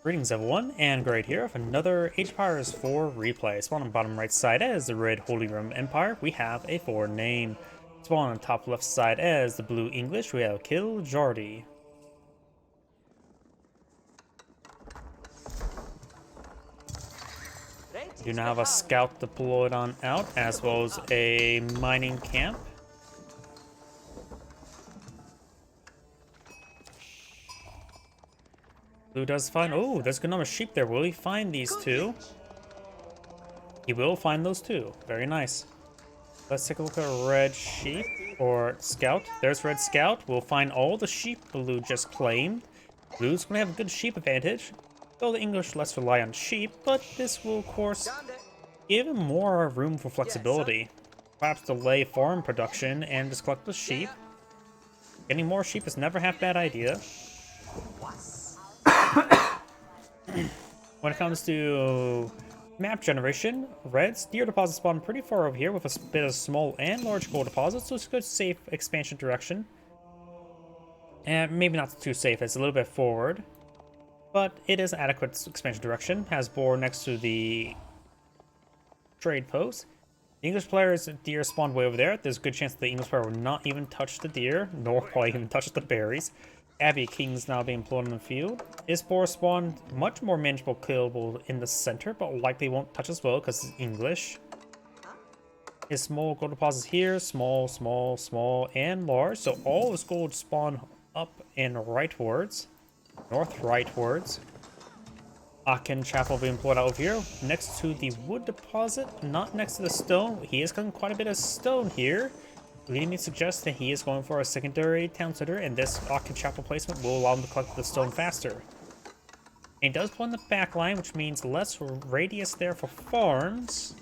Greetings everyone, and Great here with another Age of Empires 4 replay. Spawn on bottom right side as the red Holy Roman Empire, we have a foreign name. Spawn on top left side as the blue English, we have Kiljardi. Do now have a scout deployed on out, as well as a mining camp. Blue does find, oh, there's a good number of sheep there. Will he find these two? He will find those two. Very nice. Let's take a look at red sheep or scout. There's red scout. We'll find all the sheep blue just claimed. Blue's going to have a good sheep advantage. Though the English less rely on sheep, but this will of course give him more room for flexibility. Perhaps delay farm production and just collect the sheep. Getting more sheep is never a half bad idea. When it comes to map generation, red's deer deposits spawn pretty far over here with a bit of small and large gold deposits, so it's a good safe expansion direction. And maybe not too safe, it's a little bit forward, but it is adequate expansion direction. Has boar next to the trade post. The English player's deer spawned way over there. There's a good chance that the English player will not even touch the deer, nor probably even touch the berries. Abbey King's now being employed in the field. His boar spawned much more manageable, killable in the center, but likely won't touch as well because it's English. His small gold deposits here, small, small, small, and large. So all his gold spawn up and rightwards, north rightwards. Aachen Chapel being employed out over here, next to the wood deposit, not next to the stone. He is getting quite a bit of stone here. Leading me to suggest that he is going for a secondary town center, and this Aachen Chapel placement will allow him to collect the stone faster. And he does pull in the back line, which means less radius there for farms.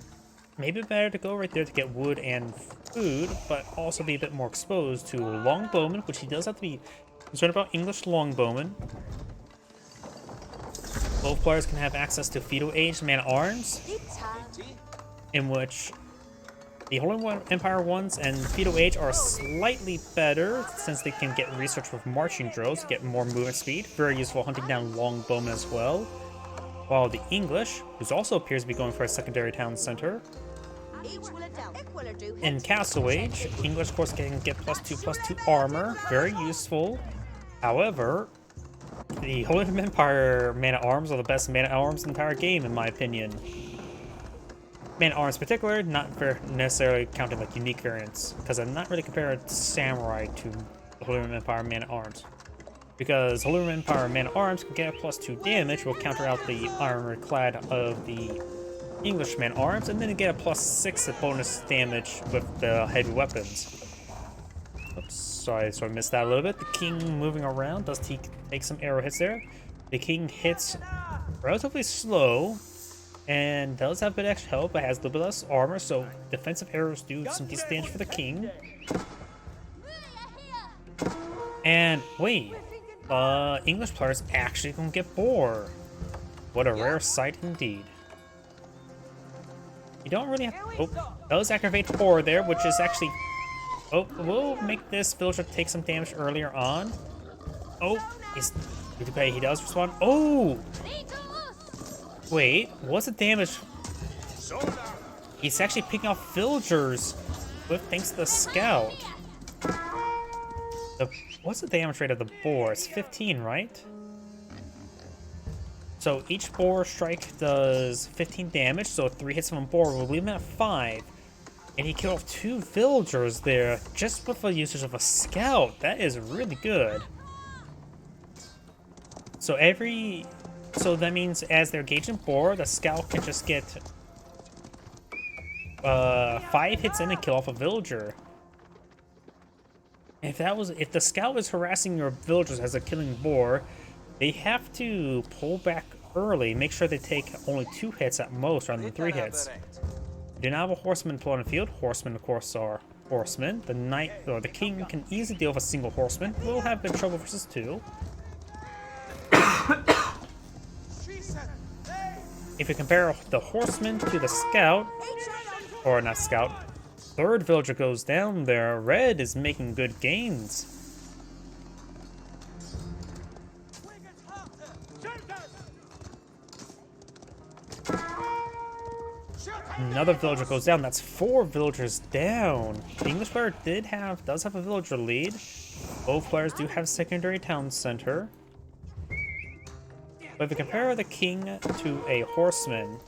Maybe better to go right there to get wood and food, but also be a bit more exposed to longbowmen, which he does have to be concerned about English longbowmen. Both players can have access to feudal age man-at-arms, in which the Holy Empire ones and Feudal Age are slightly better since they can get research with marching drills to get more movement speed. Very useful hunting down longbowmen as well. While the English, who also appears to be going for a secondary town center, in Castle Age, English of course can get +2/+2 armor. Very useful. However, the Holy Empire man-at-arms are the best man-at-arms in the entire game, in my opinion. Man-at-arms in particular, not necessarily counting like unique variants, because I'm not really comparing Samurai to the Holy Roman Empire Man-at-Arms. Because Holy Roman Empire Man-at-Arms can get a +2 damage, will counter out the armor-clad of the English Man-at-Arms, and then get a +6 bonus damage with the heavy weapons. Oops, sorry, I sort of missed that a little bit. The king moving around, does take some arrow hits there. The king hits relatively slow, and does have a bit extra health, but has a little bit less armor, so defensive arrows do some decent damage for the king. And wait, English players actually gonna get boar. What a rare sight indeed. You don't really have to, oh, does activate boar there, which is actually, oh, we'll make this villager take some damage earlier on. Oh, he does respond. Oh! Wait, what's the damage? He's actually picking off villagers with thanks to the scout. What's the damage rate of the boar? It's 15, right? So each boar strike does 15 damage, so 3 hits from a boar will leave him at 5. And he killed off 2 villagers there just with the usage of a scout. That is really good. So that means as they're engaging boar, the scout can just get 5 hits in and kill off a villager. If the scout is harassing your villagers as they're killing boar, they have to pull back early, make sure they take only 2 hits at most rather than 3 hits. Do not have a horseman deployed in the field. Horsemen, of course, are horsemen. The knight or the king can easily deal with a single horseman. Will have been trouble versus 2. If you compare the horseman to the scout, or not scout, third villager goes down there. Red is making good gains. Another villager goes down. That's 4 villagers down. The English player does have a villager lead. Both players do have secondary town center. But if we compare the king to a horseman,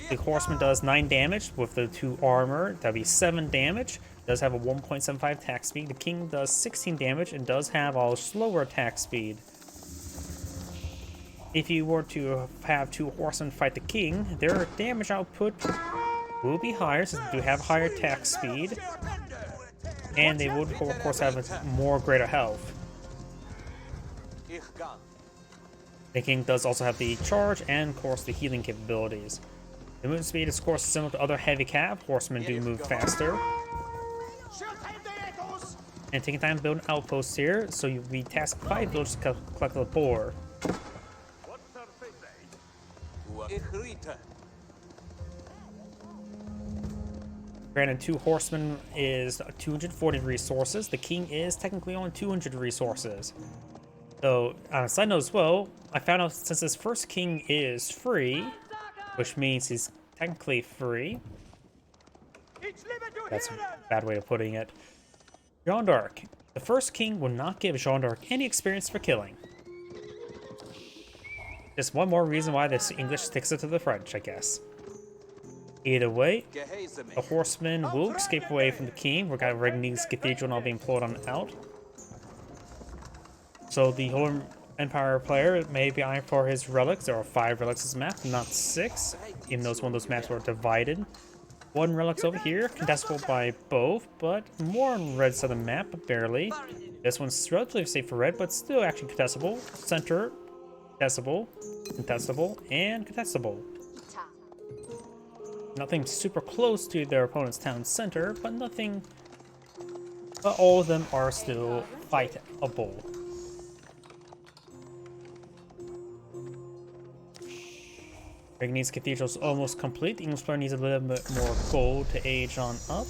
the horseman does 9 damage with the 2 armor. That'd be 7 damage. Does have a 1.75 attack speed. The king does 16 damage and does have a slower attack speed. If you were to have 2 horsemen fight the king, their damage output will be higher since they do have higher attack speed. And they would, of course, have more greater health. The king does also have the charge and, of course, the healing capabilities. The movement speed is, of course, similar to other heavy cav. Horsemen do move faster. And taking time to build an outpost here, so you'll be tasked 5 villagers to collect the boar. Granted, 2 horsemen is 240 resources. The king is technically only 200 resources. So, on a side note as well, I found out since this first king is free, which means he's technically free. That's a bad way of putting it. Jeanne d'Arc. The first king will not give Jeanne d'Arc any experience for killing. Just one more reason why this English sticks it to the French, I guess. Either way, the horsemen will escape away from the king. We've got Regni's Cathedral now being pulled on out. So the Holy Empire player may be eyeing for his relics. There are 5 relics in this map, not 6, even though one of those maps were divided. 1 relic's over here, contestable by both, but more on red side of the map, but barely. This one's relatively safe for red, but still actually contestable. Center, contestable, contestable, and contestable. Nothing super close to their opponent's town center, but nothing. But all of them are still fightable. Regni's Cathedral is almost complete. The English player needs a little bit more gold to age on up.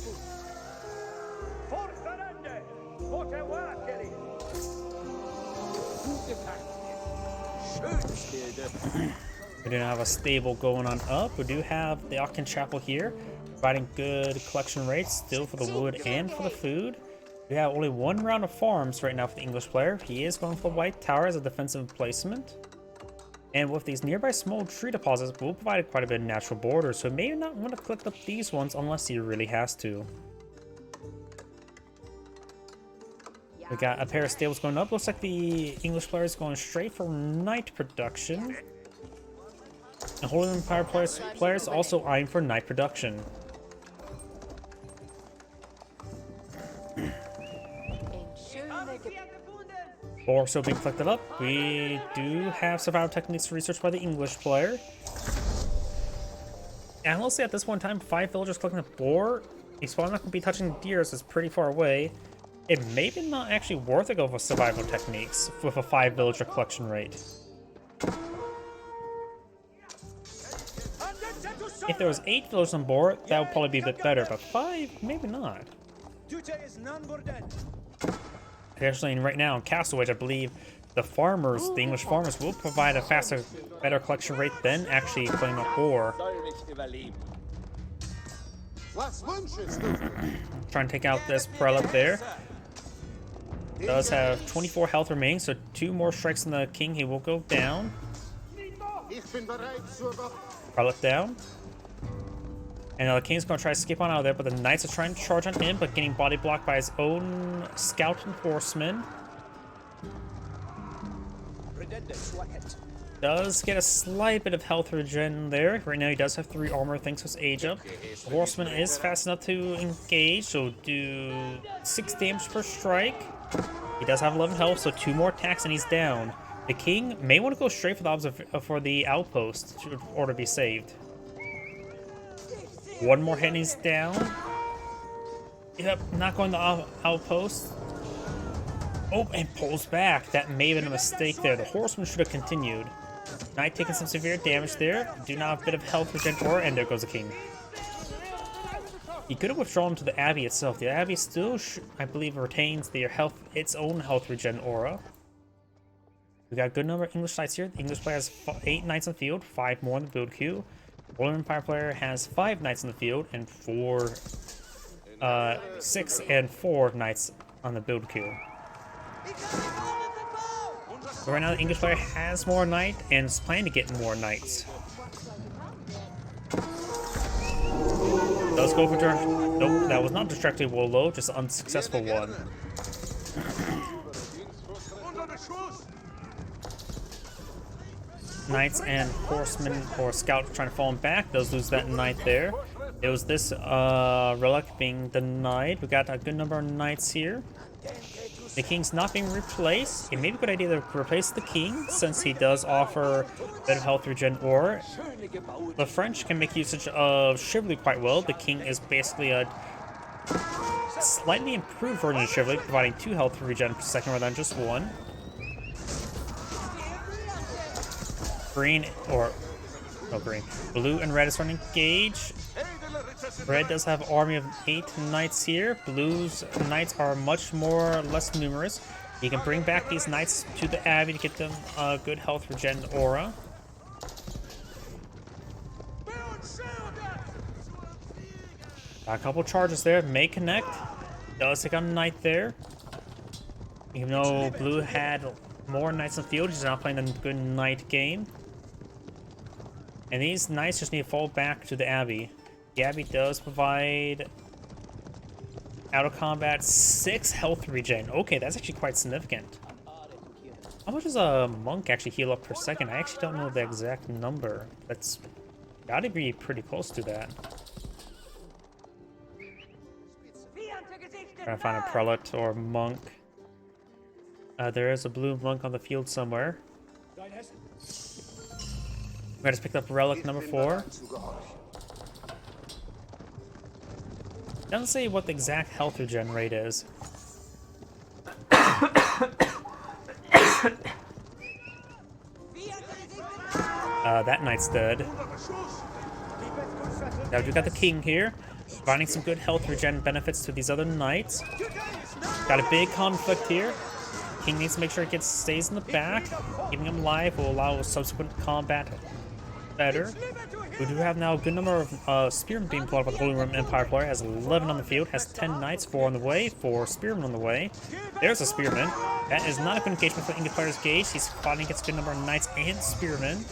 We do have a stable going on up. We do have the Aachen Chapel here, providing good collection rates still for the wood and for the food. We have only 1 round of farms right now for the English player. He is going for the White Tower as a defensive placement. And with these nearby small tree deposits, we'll provide quite a bit of natural borders, so maybe not want to collect up these ones unless he really has to. We got a pair of stables going up. Looks like the English player is going straight for night production. And Holy Empire players also eyeing for night production. Boar still being collected up. We do have survival techniques researched by the English player. And honestly, at this one time, 5 villagers collecting a boar. He's probably not going to be touching deer, so it's pretty far away. It may be not actually worth to go for survival techniques with a 5 villager collection rate. If there was 8 villagers on board, that would probably be a bit better, but 5, maybe not. Actually, right now in Castle Age, I believe the English farmers, will provide a faster, better collection rate than actually playing a boar. Trying to take out this prelate there. Does have 24 health remaining, so 2 more strikes on the king. He will go down. Prelate down. And the king's going to try to skip on out of there, but the knights are trying to charge on him, but getting body blocked by his own scout and horseman. Does get a slight bit of health regen there. Right now he does have 3 armor thanks to his age up. The horseman is fast enough to engage, so do 6 damage per strike. He does have 11 health, so 2 more attacks and he's down. The king may want to go straight for the outpost in order to be saved. 1 more hit and he's down. Yep, not going to outpost. Oh, and pulls back. That may have been a mistake there. The horseman should have continued. Knight taking some severe damage there. Do not have a bit of health regen aura, and there goes the king. He could have withdrawn to the abbey itself. The abbey still, I believe, retains its own health regen aura. We got a good number of English knights here. The English player has 8 knights on the field, 5 more in the build queue. Holy Empire player has 5 knights in the field and 6 and 4 knights on the build queue. So right now, the English player has more knight and is planning to get more knights. Does go for direct. Nope, that was not distracted Wolo, just an unsuccessful one. Knights and horsemen or scout trying to fall back. Those lose that knight there. It was this relic being denied. We got a good number of knights here. The king's not being replaced. It may be a good idea to replace the king since he does offer a bit of health regen aura. The French can make usage of chivalry quite well. The king is basically a slightly improved version of chivalry, providing 2 health regen per second rather than just 1. Green, or no green, blue and red is starting to engage. Red does have an army of 8 knights here. Blue's knights are much more less numerous. You can bring back these knights to the abbey to get them a good health regen aura. Got a couple charges there, may connect. Does take on a knight there. Even though blue had more knights in the field, he's not playing a good knight game. And these knights just need to fall back to the abbey. The abbey does provide out of combat 6 health regen. Okay, that's actually quite significant. How much does a monk actually heal up per second? I actually don't know the exact number. That's gotta be pretty close to that. Trying to find a prelate or monk. There is a blue monk on the field somewhere. We just picked up relic number 4. Doesn't say what the exact health regen rate is. That knight's dead. Now we got the king here, finding some good health regen benefits to these other knights. Got a big conflict here. King needs to make sure it stays in the back. Keeping him alive will allow subsequent combat better. We do have now a good number of spearmen being pulled by the Holy Roman Empire player. Has 11 on the field, has 10 knights, 4 on the way, 4 spearmen on the way. There's a spearman. That is not a good engagement for the English player's gauge. He's fighting against a good number of knights and spearmen.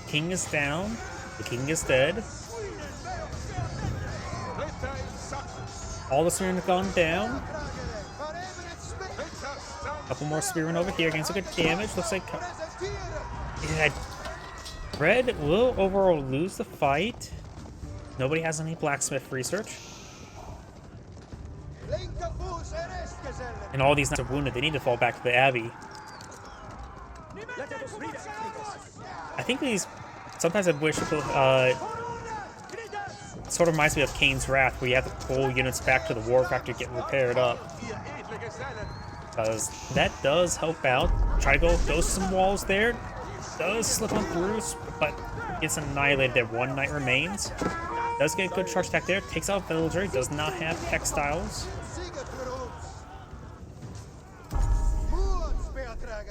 King is down. The king is dead. All the spearmen have gone down. Couple more spearmen over here, getting some good damage. Looks like yeah, Red will overall lose the fight. Nobody has any blacksmith research. And all these knights are wounded. They need to fall back to the abbey. I think these... Sometimes I wish... sort of reminds me of Kane's Wrath, where you have to pull units back to the war factory to get repaired up. Because that does help out. Try to go some walls there. Does slip on through, but gets annihilated there. 1 knight remains. Does get a good charge attack there. Takes out villager. Does not have textiles.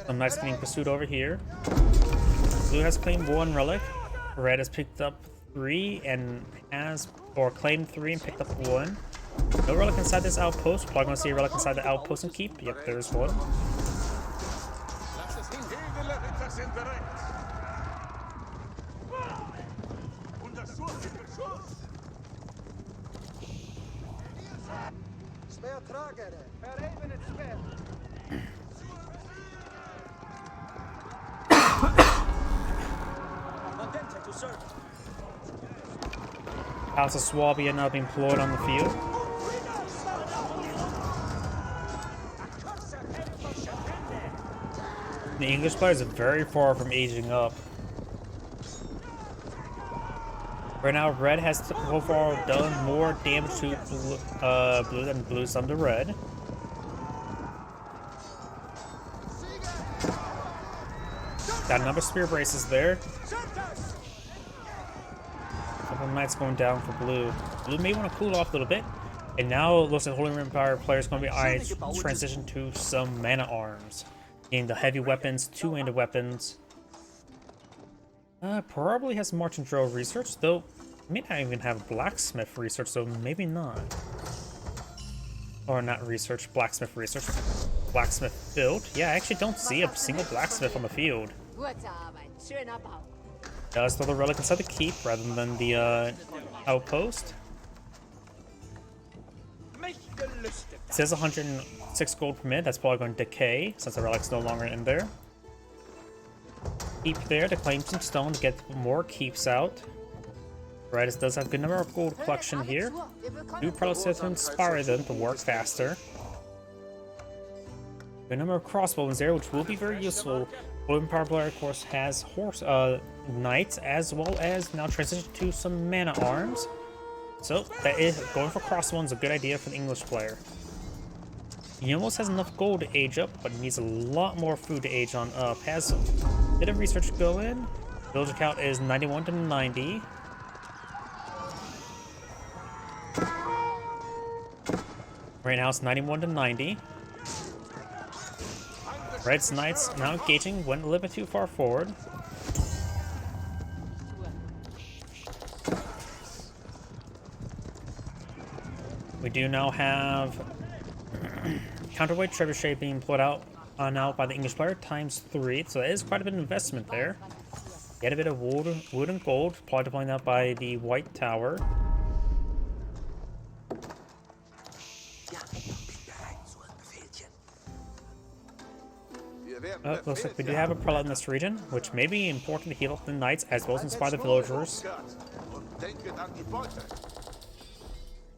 Some knights being pursued over here. Blue has claimed 1 relic. Red has picked up 3 and has, or claimed 3 and picked up 1. No relic inside this outpost. Probably gonna see a relic inside the outpost and keep. Yep, there's 1. House of Swabia now being employed on the field. The English players are very far from aging up. Right now, Red has so far done more damage to Blue than Blue's done to Red. Got a number of spear braces there. A couple of knights going down for Blue. Blue may want to cool off a little bit. And now it looks like Holy Roman Empire players going to be transition to some mana arms. Getting the heavy weapons, 2-handed weapons. Probably has marching drill research, though may not even have blacksmith research, so maybe not. Or not research, blacksmith research. Blacksmith build. Yeah, I actually don't see a single blacksmith on the field. Does throw the relic inside the keep rather than the outpost. It says 106 gold per minute. That's probably going to decay since the relic's no longer in there. Keep there to claim some stone to get more keeps out. Right, it does have a good number of gold collection here. New products to inspire them to work faster. Good number of crossbows there, which will be very useful. Golden Power player, of course, has knights as well as now transition to some mana arms. So that is going for crossbows, a good idea for the English player. He almost has enough gold to age up, but needs a lot more food to age on up. Has a bit of research go in. Villager count is 91 to 90. Right now it's 91 to 90. Red's Knights now engaging, went a little bit too far forward. We do now have counterweight trebuchet being put out by the English player ×3, so that is quite a bit of investment there. Get a bit of wood and gold, probably deploying out by the white tower. Looks like we do have a prelate in this region, which may be important to heal up the knights as well as inspire the villagers.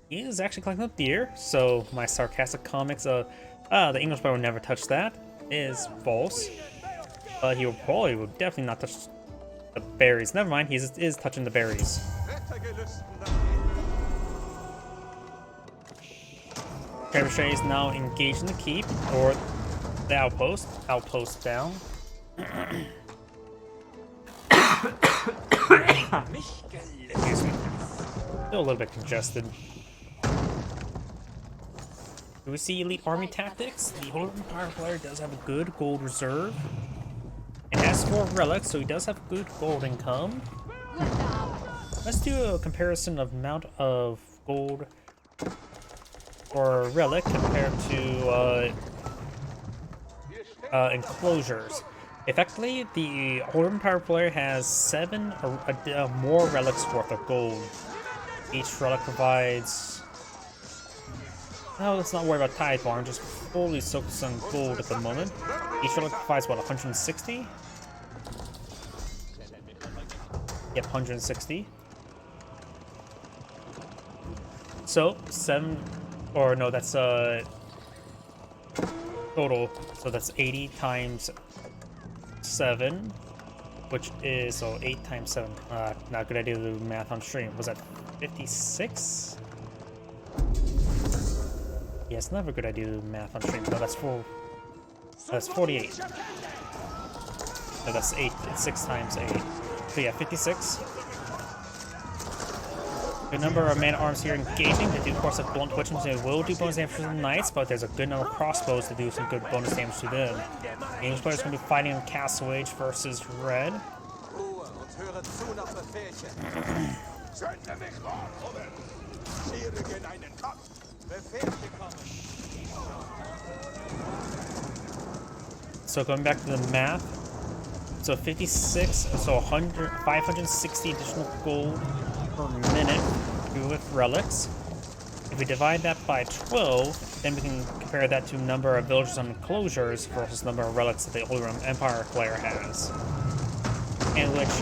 He is actually collecting up deer, so my sarcastic comments the English player will never touch that is false. But he will definitely not touch the berries. Never mind, he is touching the berries. Trebuchet is now engaged in the keep, or the outpost. Outpost down. Excuse me. Still a little bit congested. Do we see elite army tactics? The Holy Empire player does have a good gold reserve. And has 4 relics, so he does have good gold income. Let's do a comparison of amount of gold for a relic compared to enclosures. Effectively, the Holy Empire player has 7 or more relics worth of gold. Each relic provides... No, let's not worry about tithe barn, just fully soaked on gold at the moment. Each relic provides, what, 160? Yep, 160. So, 7... Or no, that's total. So that's 80 times 7, which is, so 8 times 7. Not a good idea to do math on stream. Was that 56? Yeah, it's never a good idea to do math on stream. No, that's 4. That's 48. No, that's 8. It's 6 times 8. So yeah, 56. Good number of man arms here engaging. They do, of course, have blunt twitching, so they will do bonus damage to the knights, but there's a good number of crossbows to do some good bonus damage to them. The English players going to be fighting on Castle Age versus Red. So going back to the math, so 56, so 560 additional gold per minute with relics. If we divide that by 12, then we can compare that to number of villagers on enclosures versus number of relics that the Holy Roman Empire player has. And let's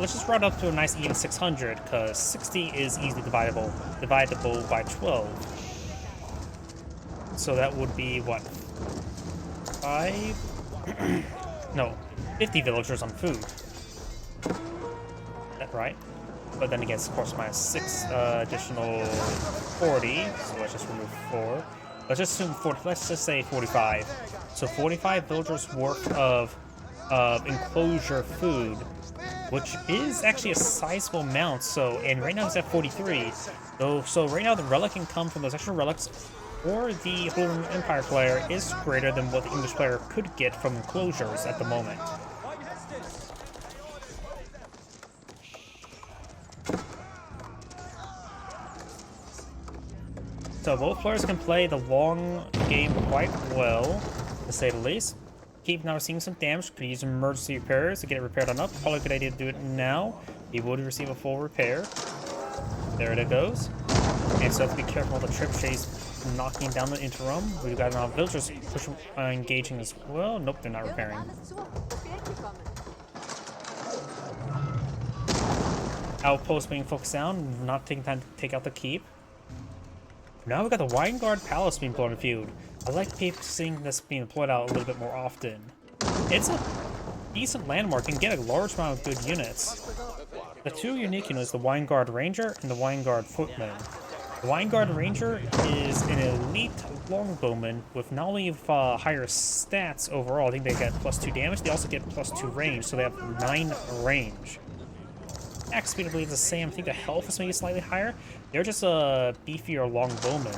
just round up to a nice even 600, because 60 is easily divisible by 12. So that would be what? no, 50 villagers on food. Is that right? But then again, of course, minus 6 additional 40. So let's just remove 4. Let's just assume 40. Let's just say 45. So 45 villagers worth of enclosure food, which is actually a sizable amount. So, and right now it's at 43. So right now the relic income from those extra relics or the Holy Roman Empire player is greater than what the English player could get from enclosures at the moment. both players can play the long game quite well, to say the least. Keep now receiving some damage. Could use emergency repairs to get it repaired on up. Probably a good idea to do it now. He would receive a full repair. There it goes. And so have to be careful of the trebuchets knocking down the interim. We've got now villagers engaging as well. Nope, they're not repairing. Outpost being focused down, not taking time to take out the keep. Now we've got the Wine Guard Palace being deployed in the field. I like seeing this being deployed out a little bit more often. It's a decent landmark and get a large amount of good units. The two unique units, the Wine Guard Ranger and the Wine Guard Footman. The Wine Guard Ranger is an elite longbowman with not only higher stats overall, I think they get +2 damage, they also get +2 range, so they have 9 range. Axe speed I believe is the same. I think the health is maybe slightly higher. They're just a beefier longbowman.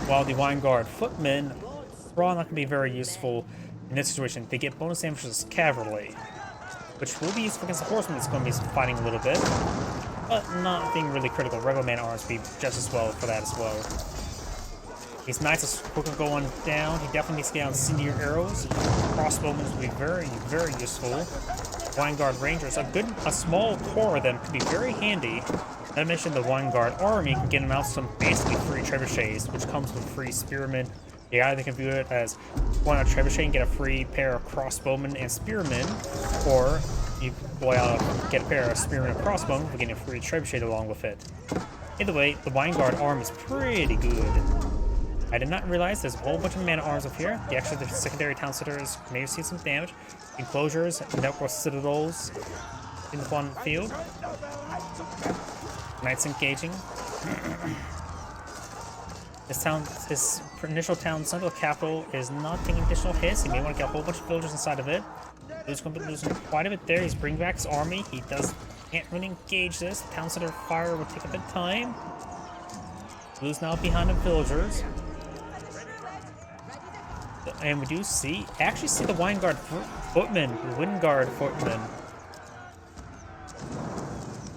While the Wine Guard Footmen probably not going to be very useful in this situation. They get bonus damage as cavalry, which will be useful against the horseman that's going to be fighting a little bit, but not being really critical. Regular man arms be just as well for that as well. These knights are quicker going down. He definitely needs to get on senior arrows. Crossbowmen will be very, very useful. Wine Guard Rangers, a small core of them could be very handy. Not to mention the Wine Guard Army can get them out some basically free trebuchets, which comes with free spearmen. They either can view it as one a trebuchet and get a free pair of crossbowmen and spearmen, or you get a pair of spearmen and crossbowmen for getting a free trebuchet along with it. Either way, the Wine Guard Arm is pretty good. I did not realize there's a whole bunch of man-at-arms up here. The secondary town centers may receive some damage. Enclosures, network citadels in the one field. Knights engaging. This initial town central capital is not taking additional hits. He may want to get a whole bunch of villagers inside of it. He's going to be losing quite a bit there. He's bringing back his army. He can't really engage this. Town center fire will take a bit of time. Blue's now behind the villagers. And we do actually see the Wine Guard Footman, Wind Guard Footman.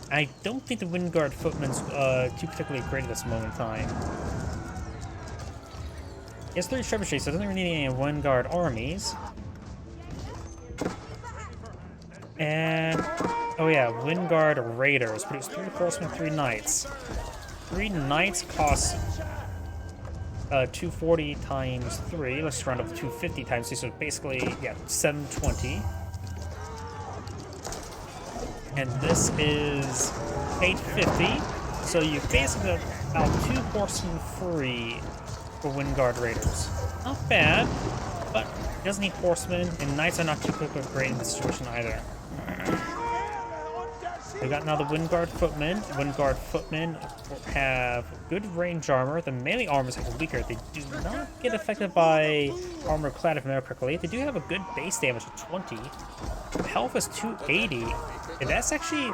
I don't think the Wind Guard Footman's too particularly great at this moment in time. He has 3 trebuchets, so it doesn't really need any Wind Guard armies. And oh yeah, Wind Guard Raiders. Produce 3 horsemen, 3 knights. 3 knights cost 240 times 3. Let's round up to 250 times 2. So basically, yeah, 720. And this is 850. So you basically have about 2 horsemen free for Wind Guard Raiders. Not bad, but it doesn't need horsemen, and knights are not too quick or great in this situation either. We got now the Wind Guard Footmen. Wind Guard Footmen have good range armor. The melee armor is weaker. They do not get affected by armor clad, if I remember correctly. They do have a good base damage of 20. The health is 280. And that's actually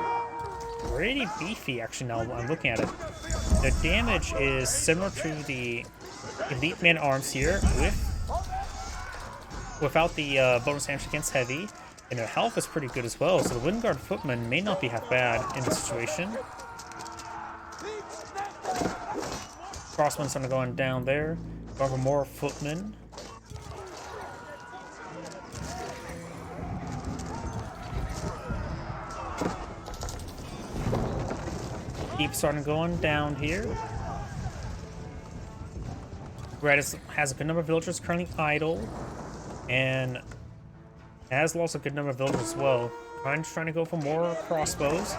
pretty beefy, actually, now I'm looking at it. The damage is similar to the Elite Man Arms here, without the bonus damage against heavy. And their health is pretty good as well, so the Wind Guard Footman may not be half bad in this situation. Crossman's going down there. Going for more footmen. Keep starting going down here. Red has a good number of villagers currently idle, and has lost a good number of villagers as well. I'm just trying to go for more crossbows.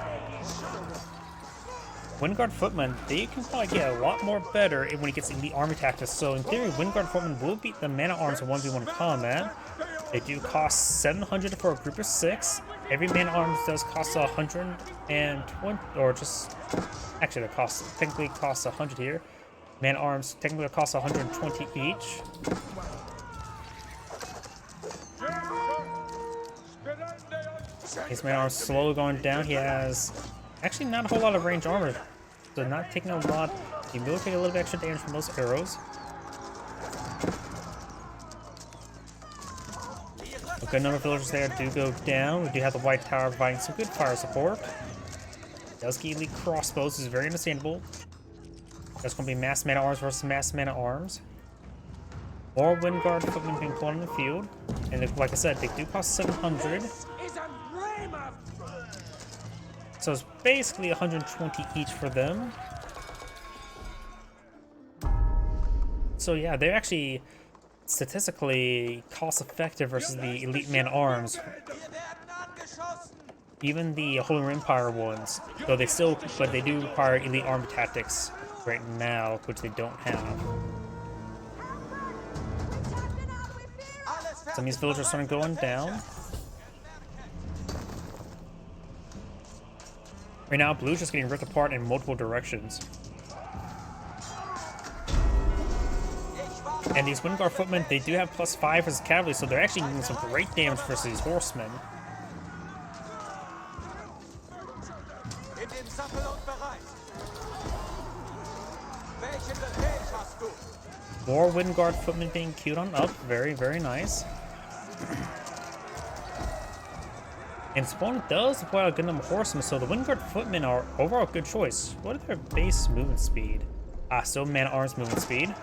Wind Guard Footman, they can probably get a lot more better when he gets in the army tactics. So in theory, Wind Guard Footman will beat the man-at-arms in 1v1 combat. They do cost 700 for a group of 6. Every man-at-arms does cost 120, or just actually, technically costs 100 here. Man-at-arms technically cost 120 each. His man-at-arms slowly going down. He has actually not a whole lot of range armor, so not taking a lot. He will take a little bit extra damage from those arrows. A good number of villagers there do go down. We do have the White Tower providing some good fire support. Does get elite crossbows, is very understandable. That's going to be mass man-at-arms versus mass man-at-arms. More Wind Guard footmen being pulled in the field. And like I said, they do cost 700. So it's basically 120 each for them. So yeah, they're actually statistically cost-effective versus the elite man-at-arms. Even the Holy Empire ones, though but they do require elite army tactics right now, which they don't have. Some of these villagers starting going down. Right now, blue's just getting ripped apart in multiple directions. And these Windguard footmen, they do have +5 versus cavalry, so they're actually doing some great damage versus these horsemen. More Windguard footmen being queued on up. Very, very nice. And Spawn does deploy a good number of horsemen, so the Windguard footmen are overall a good choice. What is their base movement speed? Still man-at-arms movement speed.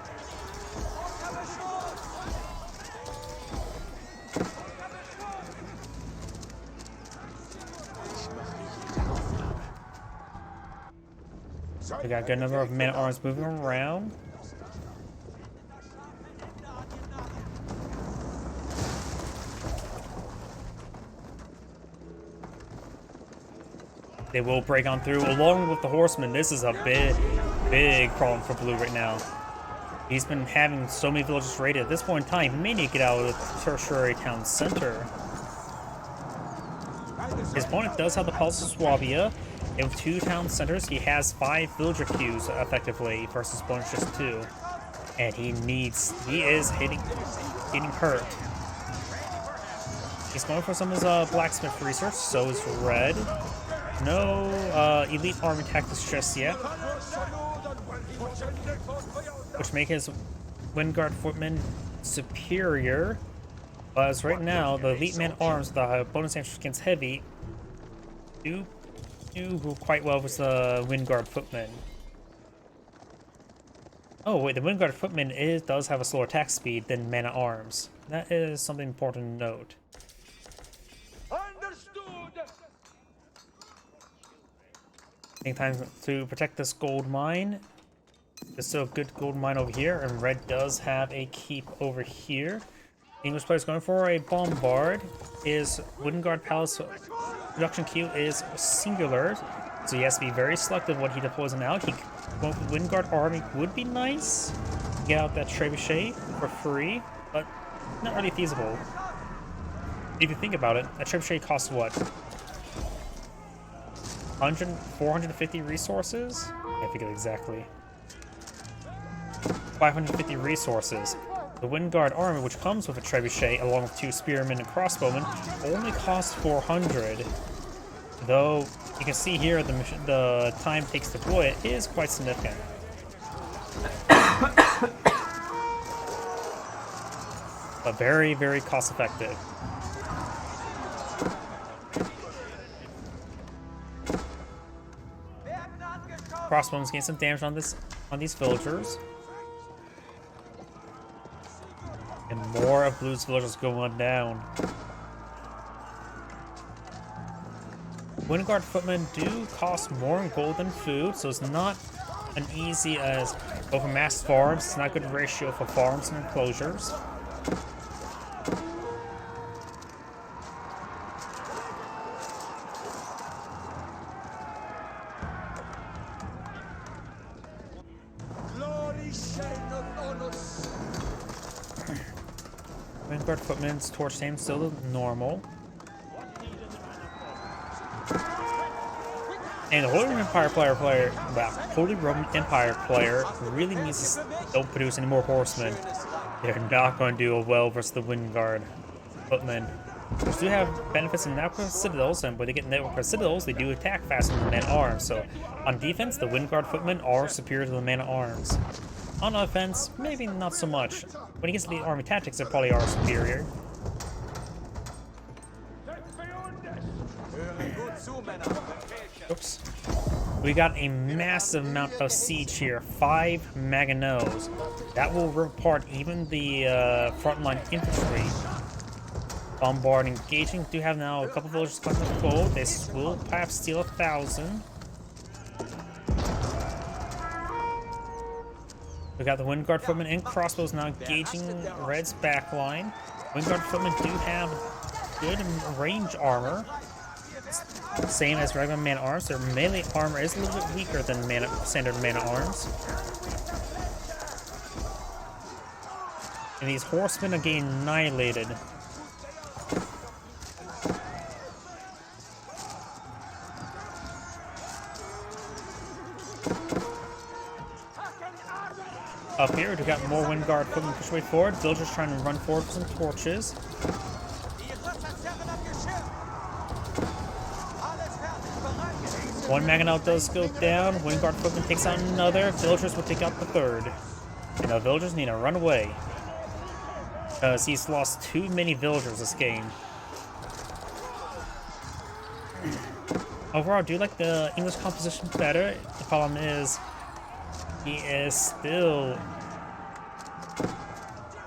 We got a good number of men-at-arms moving around. They will break on through along with the horsemen. This is a big problem for blue right now. He's been having so many villages raided. At this point in time, he may need to get out of the tertiary town center. His opponent does have the Pulse of Swabia. And with 2 town centers, he has 5 villager queues effectively versus opponent's just 2. And he is getting hurt. He's going for some of his blacksmith research, so is red. No elite army tactics just yet, which make his Windguard footmen superior. But as right now, the elite man-at-arms, the bonus damage against heavy, do quite well with the Windguard footmen. Oh wait, the Windguard footman does have a slower attack speed than man-at-arms. That is something important to note. Taking time to protect this gold mine. There's still a good gold mine over here, and red does have a keep over here. English player's going for a bombard. His Windguard Palace production queue is singular, so he has to be very selective what he deploys them out. Going for Windguard army would be nice. Get out that trebuchet for free, but not really feasible. If you think about it, a trebuchet costs what? 450 resources? I forget exactly. 550 resources. The Windguard army, which comes with a trebuchet along with 2 spearmen and crossbowmen, only costs 400. Though you can see here the time it takes to deploy it is quite significant. But very, very cost effective. Crossbows gain some damage on these villagers. And more of blue's villagers going down. Windguard footmen do cost more in gold than food, so it's not an easy as over mass farms. It's not a good ratio for farms and enclosures. Windguard footmen's torch aim still normal. And the Holy Roman Empire player really needs to don't produce any more horsemen. They're not going to do well versus the Windguard footmen. Which do have benefits in network citadels, and when they get network citadels, they do attack faster than the man-at-arms. So on defense, the Windguard footmen are superior to the man-at-arms. On offense, maybe not so much. When he gets to the army tactics, they probably are superior. Oops. We got a massive amount of siege here. 5 Maganos. That will rip apart even the frontline infantry. Bombard engaging. Do have now a couple villagers collecting gold. They will perhaps steal 1,000. We got the Windguard footmen and crossbows now engaging Red's backline. Windguard footmen do have good range armor. Same as regular man-at-arms. Their melee armor is a little bit weaker than standard man-at-arms. And these horsemen are getting annihilated. Up here, we got more Windguard footmen push way forward. Villagers trying to run forward with some torches. One Maginot does go down. Windguard footman takes out another. Villagers will take out the third. And the villagers need to run away, because he's lost too many villagers this game. Overall, I do like the English composition better. The problem is, he is still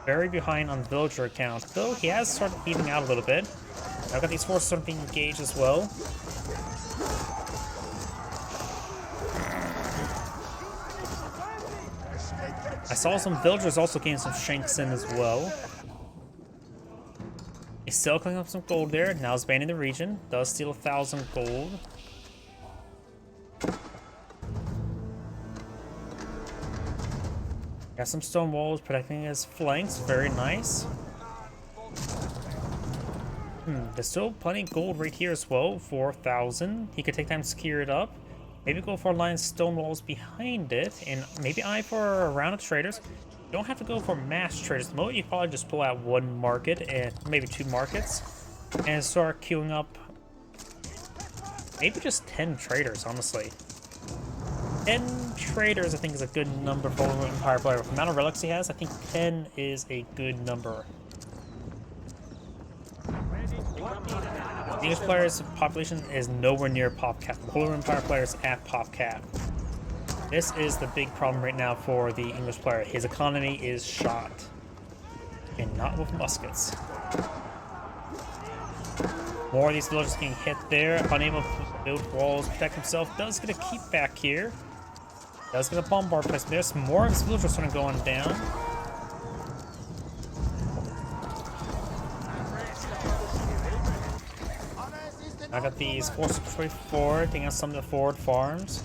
very behind on villager count, though he has started evening out a little bit. I've got these forces starting to be engaged as well. I saw some villagers also getting some shanks in as well. He's still cleaning up some gold there. Now he's banning the region. Does steal 1,000 gold. Got some stone walls protecting his flanks. Very nice. There's still plenty of gold right here as well. 4,000. He could take time to secure it up. Maybe go for a line of stone walls behind it, and maybe eye for a round of traders. You don't have to go for mass traders. The moment you probably just pull out one market and maybe 2 markets and start queuing up maybe just 10 traders, honestly. 10 traders I think is a good number for an Empire player. With the amount of relics he has, I think 10 is a good number. The English players' population is nowhere near pop cap. The Holy Empire players at pop cap. This is the big problem right now for the English player. His economy is shot, and not with muskets. More of these villagers getting hit there, unable to build walls, protect himself. Does get a keep back here. Does get a bombard place. There's more of his villagers starting going down. I got these forces push forward, taking out some of the forward farms.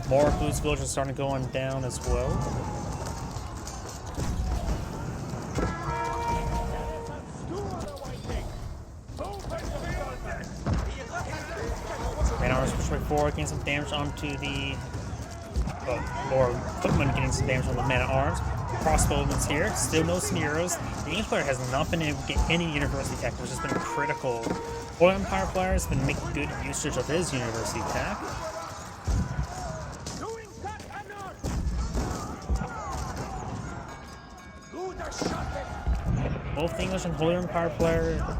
More of Blue's villagers starting going down as well. Man-at-arms push way forward, getting some damage onto the or footmen getting some damage on the man-at-arms. Crossbowmen's here, still no smears. The English player has not been able to get any university tech, which has been critical. Holy Empire player has been making good usage of his university tech. Both English and Holy Empire player,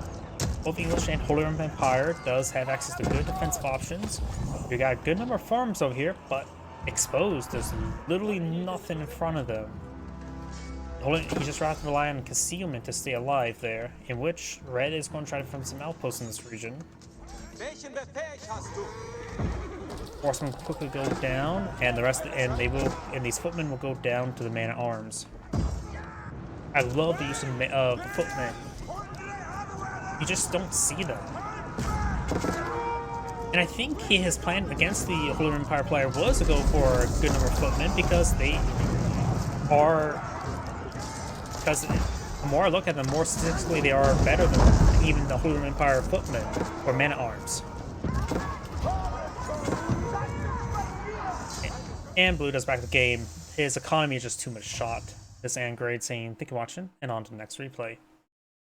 both English and Holy Empire does have access to good defensive options. We got a good number of farms over here, but exposed. There's literally nothing in front of them. He just has to rely on concealment to stay alive there, in which Red is going to try to find some outposts in this region. Horsemen quickly go down, and the rest, and these footmen will go down to the man-at-arms. I love the use of the footmen. You just don't see them. And I think his plan against the Holy Empire player was to go for a good number of footmen because they are. Because the more I look at them, the more statistically they are better than even the Holy Empire footmen or man-at-arms. And Blue does back the game. His economy is just too much shot. This is Angrade saying, thank you for watching, and on to the next replay.